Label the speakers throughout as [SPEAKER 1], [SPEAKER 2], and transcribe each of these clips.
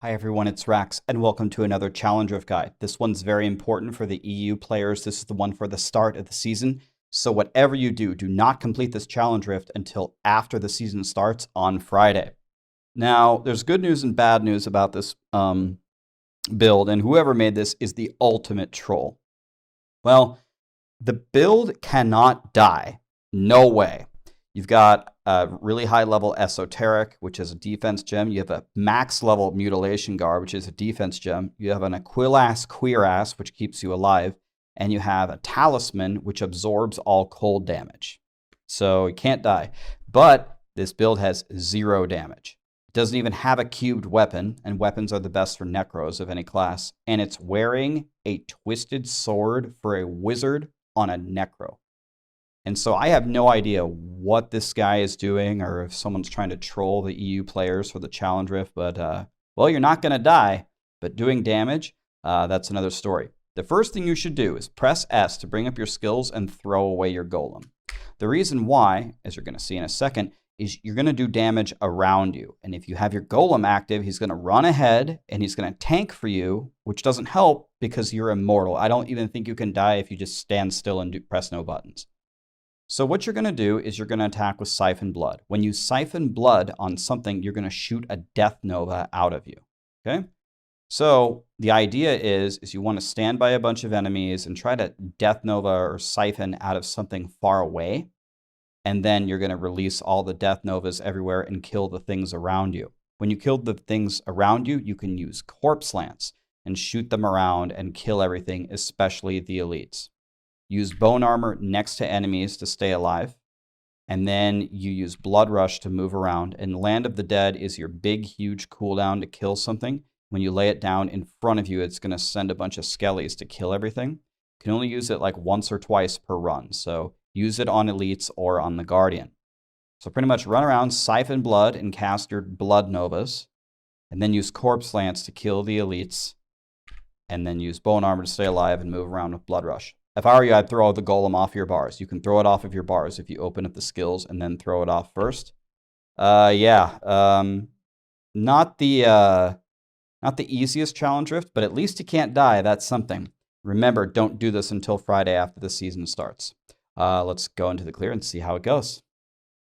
[SPEAKER 1] Hi everyone, it's Rax, and welcome to another Challenge Rift guide. This one's very important for the EU players. This is the one for the start of the season. So whatever you do, do not complete this Challenge Rift until after the season starts on Friday. Now, there's good news and bad news about this build, and whoever made this is the ultimate troll. Well, the build cannot die. No way. You've got a really high level Esoteric, which is a defense gem. You have a max level Mutilation Guard, which is a defense gem. You have an Aquilass Cuirass, which keeps you alive. And you have a Talisman, which absorbs all cold damage. So you can't die. But this build has 0 damage. It doesn't even have a cubed weapon, and weapons are the best for Necros of any class. And it's wearing a Twisted Sword for a wizard on a Necro. And so I have no idea what this guy is doing or if someone's trying to troll the EU players for the Challenge Rift, but, well, you're not going to die, but doing damage, that's another story. The first thing you should do is press S to bring up your skills and throw away your golem. The reason why, as you're going to see in a second, is you're going to do damage around you. And if you have your golem active, he's going to run ahead and he's going to tank for you, which doesn't help because you're immortal. I don't even think you can die if you just stand still and press no buttons. So what you're going to do is you're going to attack with Siphon Blood. When you siphon blood on something, you're going to shoot a Death Nova out of you, okay? So the idea is you want to stand by a bunch of enemies and try to Death Nova or siphon out of something far away, and then you're going to release all the Death Novas everywhere and kill the things around you. When you kill the things around you, you can use Corpse Lance and shoot them around and kill everything, especially the elites. Use Bone Armor next to enemies to stay alive. And then you use Blood Rush to move around. And Land of the Dead is your big, huge cooldown to kill something. When you lay it down in front of you, it's going to send a bunch of skellies to kill everything. You can only use it like once or twice per run. So use it on elites or on the Guardian. So pretty much run around, siphon blood, and cast your Blood Novas. And then use Corpse Lance to kill the elites. And then use Bone Armor to stay alive and move around with Blood Rush. If I were you, I'd throw the golem off your bars. You can throw it off of your bars if you open up the skills and then throw it off first. Not the easiest Challenge Rift, but at least you can't die. That's something. Remember, don't do this until Friday after the season starts. Let's go into the clear and see how it goes.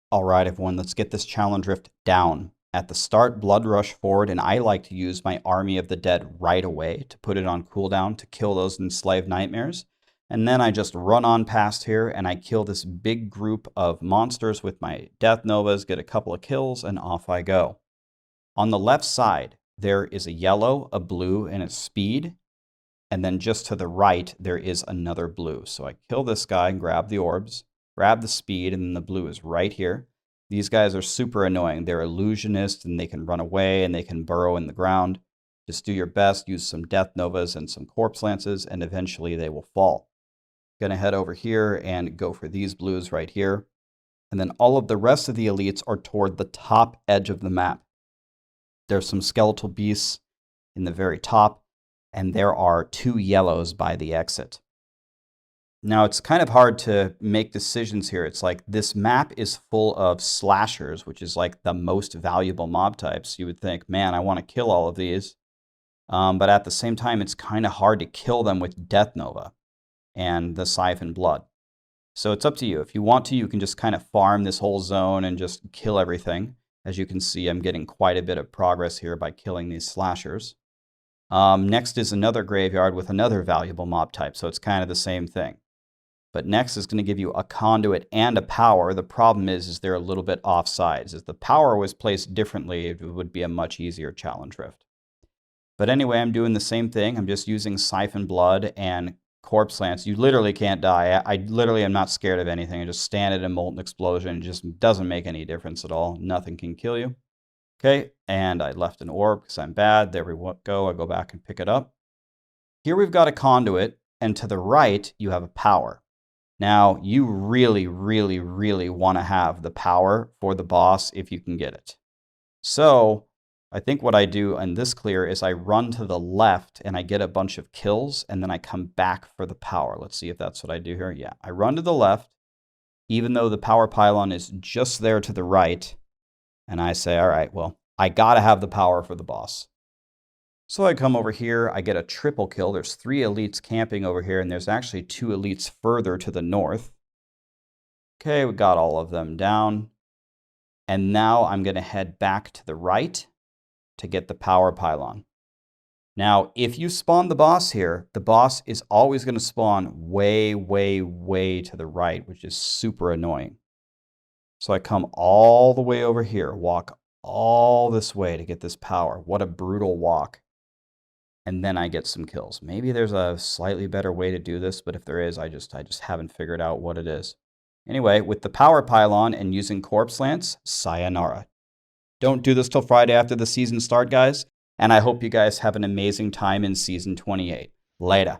[SPEAKER 1] All right, everyone, let's get this Challenge Rift down. At the start, Blood Rush forward, and I like to use my Army of the Dead right away to put it on cooldown to kill those enslaved nightmares. And then I just run on past here and I kill this big group of monsters with my Death Novas, get a couple of kills, and off I go. On the left side, there is a yellow, a blue, and a speed. And then just to the right, there is another blue. So I kill this guy and grab the orbs, grab the speed, and then the blue is right here. These guys are super annoying. They're illusionists and they can run away and they can burrow in the ground. Just do your best, use some Death Novas and some Corpse Lances, and eventually they will fall. Going to head over here and go for these blues right here. And then all of the rest of the elites are toward the top edge of the map. There's some skeletal beasts in the very top, and there are 2 yellows by the exit. Now, it's kind of hard to make decisions here. It's like this map is full of slashers, which is like the most valuable mob types. You would think, man, I want to kill all of these. But at the same time, it's kind of hard to kill them with Death Nova and the Siphon Blood. So it's up to you. If you want to, you can just kind of farm this whole zone and just kill everything. As you can see, I'm getting quite a bit of progress here by killing these slashers. Next is another graveyard with another valuable mob type, so it's kind of the same thing. But next is going to give you a conduit and a power. The problem is they're a little bit offsides. If the power was placed differently, it would be a much easier Challenge Rift. But anyway, I'm doing the same thing. I'm just using Siphon Blood and Corpse Lance. You literally can't die. I literally am not scared of anything. I just stand at a Molten Explosion. It just doesn't make any difference at all. Nothing can kill you. Okay, and I left an orb because I'm bad. There we go. I go back and pick it up. Here we've got a conduit, and to the right, you have a power. Now, you really, really, really want to have the power for the boss if you can get it. So I think what I do in this clear is I run to the left and I get a bunch of kills and then I come back for the power. Let's see if that's what I do here. Yeah, I run to the left, even though the power pylon is just there to the right. And I say, all right, well, I got to have the power for the boss. So I come over here, I get a triple kill. There's 3 elites camping over here, and there's actually 2 elites further to the north. Okay, we got all of them down. And now I'm going to head back to the right to get the power pylon. Now, if you spawn the boss here, the boss is always going to spawn way, way, way to the right, which is super annoying. So I come all the way over here, walk all this way to get this power. What a brutal walk. And then I get some kills. Maybe there's a slightly better way to do this, but if there is, I just haven't figured out what it is. Anyway, with the power pylon and using corpse lance, sayonara. Don't do this till Friday after the season start, guys. And I hope you guys have an amazing time in Season 28. Later.